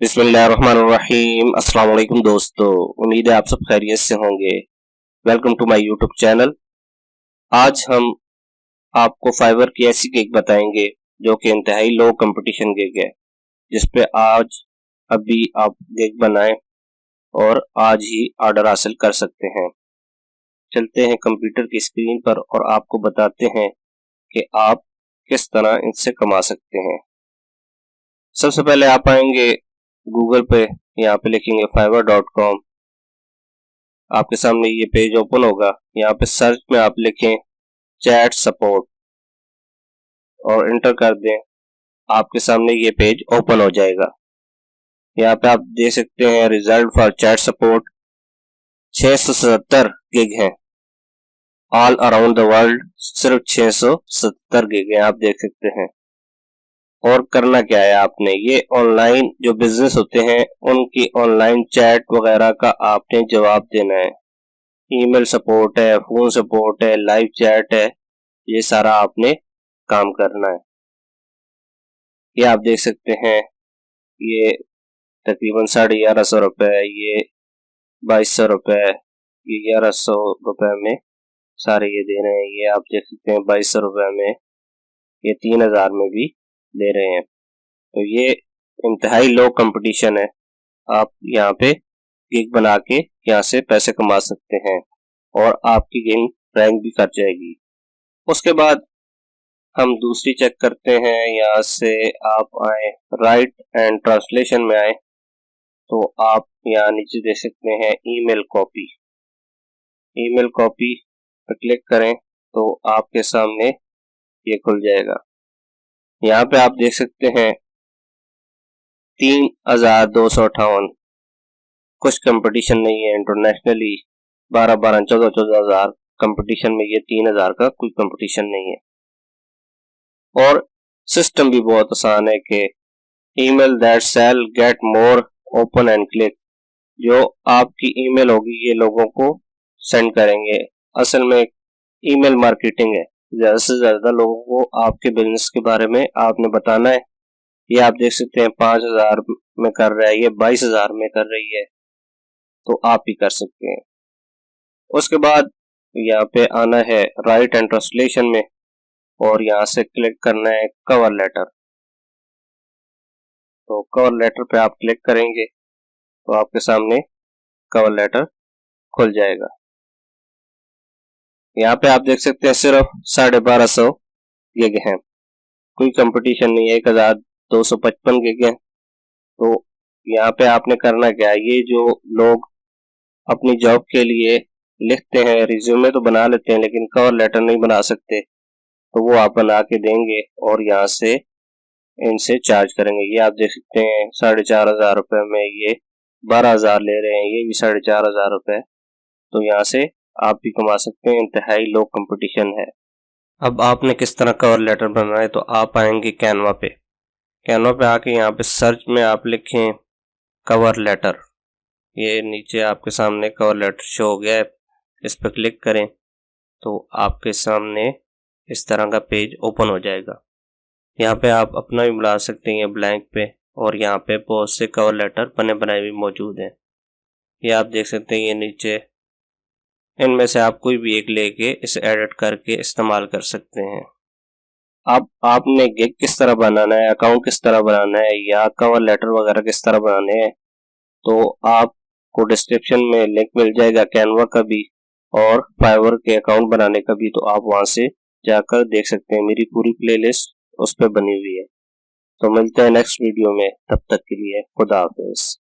बिस्मिल्लाहिर्रहमानिर्रहीम। अस्सलाम वालेकुम दोस्तों, उम्मीद है आप सब खैरियत से होंगे। Welcome to my YouTube channel. आज हम आपको फाइवर की ऐसी गिग बताएंगे जो कि इंतहाई लो कंपटीशन गिग है, जिस पे आज अभी आप गिग बनाएं और आज ही ऑर्डर हासिल कर सकते हैं। चलते हैं कंप्यूटर की स्क्रीन पर और आपको बताते हैं कि आप किस तरह इनसे कमा सकते हैं। सबसे पहले आप आएंगे गूगल पे, यहाँ पे लिखेंगे fiverr.com। आपके सामने ये पेज ओपन होगा। यहाँ पे सर्च में आप लिखें चैट सपोर्ट और इंटर कर दें। आपके सामने ये पेज ओपन हो जाएगा। यहाँ पे आप देख सकते हैं result for chat support 677 gig हैं ऑल अराउंड द वर्ल्ड। सिर्फ 677 गिग हैं, आप देख सकते हैं। और करना क्या है आपने, ये ऑनलाइन जो बिजनेस होते हैं उनकी ऑनलाइन चैट वगैरह का आपने जवाब देना है। ईमेल सपोर्ट है, फोन सपोर्ट है, लाइव चैट है, ये सारा आपने काम करना है। ये आप देख सकते हैं, ये तकरीबन 1150 रुपए, ये 2200 रुपए, ये 1100 रुपए में सारे ये दे रहे हैं। ये आप देख सकते हैं 2200 रुपए में, ये 3000 में भी दे रहे हैं। तो ये इंतहाई लो कंपटीशन है। आप यहाँ पे गिग बना के यहाँ से पैसे कमा सकते हैं और आपकी गिग रैंक भी कर जाएगी। उसके बाद हम दूसरी चेक करते हैं। यहाँ से आप आए राइट एंड ट्रांसलेशन में आए तो आप यहाँ नीचे देख सकते हैं ईमेल कॉपी। ईमेल कॉपी पर क्लिक करें तो आपके सामने ये खुल जाएगा। यहाँ पे आप देख सकते हैं 3258। कुछ कंपटीशन नहीं है इंटरनेशनली 12 14 हजार कंपटीशन में, ये 3000 का कोई कंपटीशन नहीं है। और सिस्टम भी बहुत आसान है कि email that sell get more open and click. जो आपकी ईमेल होगी ये लोगों को सेंड करेंगे। असल में ईमेल मार्केटिंग है, ज्यादा से ज्यादा लोगों को आपके बिजनेस के बारे में आपने बताना है। ये आप देख सकते हैं 5000 में कर रहा है, ये 22000 में कर रही है, तो आप ही कर सकते हैं। उसके बाद यहाँ पे आना है राइट एंड ट्रांसलेशन में और यहाँ से क्लिक करना है कवर लेटर। तो कवर लेटर पे आप क्लिक करेंगे तो आपके सामने कवर लेटर खुल जाएगा। यहाँ पे आप देख सकते हैं सिर्फ 1250 गिग हैं, कोई कंपटीशन नहीं है। 1255 गिग हैं। तो यहाँ पे आपने करना क्या है, ये जो लोग अपनी जॉब के लिए लिखते हैं, रिज्यूमे तो बना लेते हैं लेकिन कवर लेटर नहीं बना सकते, तो वो आप बना के देंगे और यहाँ से इनसे चार्ज करेंगे। ये आप देख सकते हैं 4500 रुपए में ये 12000 ले रहे हैं, ये भी 4500 रुपए। तो यहाँ से आप भी कमा सकते हैं, इंतहाई लो कंपटीशन है। अब आपने किस तरह कवर लेटर बनाना है, तो आप आएंगे कैनवा पे। कैनवा पे आके यहाँ पे सर्च में आप लिखें कवर लेटर। ये नीचे आपके सामने कवर लेटर शो हो गया है, इस पर क्लिक करें तो आपके सामने इस तरह का पेज ओपन हो जाएगा। यहाँ पे आप अपना भी बुला सकते हैं ब्लैंक पे, और यहाँ पे बहुत से कवर लेटर बने बनाए भी मौजूद हैं। ये आप देख सकते हैं, ये नीचे इनमें से आप कोई भी एक लेके इसे एडिट करके इस्तेमाल कर सकते हैं। अब आपने गिग किस तरह बनाना है, अकाउंट किस तरह बनाना है, या कवर लेटर वगैरह किस तरह बनाने हैं, तो आपको डिस्क्रिप्शन में लिंक मिल जाएगा कैनवा का भी और फाइवर के अकाउंट बनाने का भी। तो आप वहां से जाकर देख सकते हैं, मेरी पूरी प्लेलिस्ट उस पर बनी हुई है। तो मिलते हैं नेक्स्ट वीडियो में, तब तक के लिए खुदा हाफिज।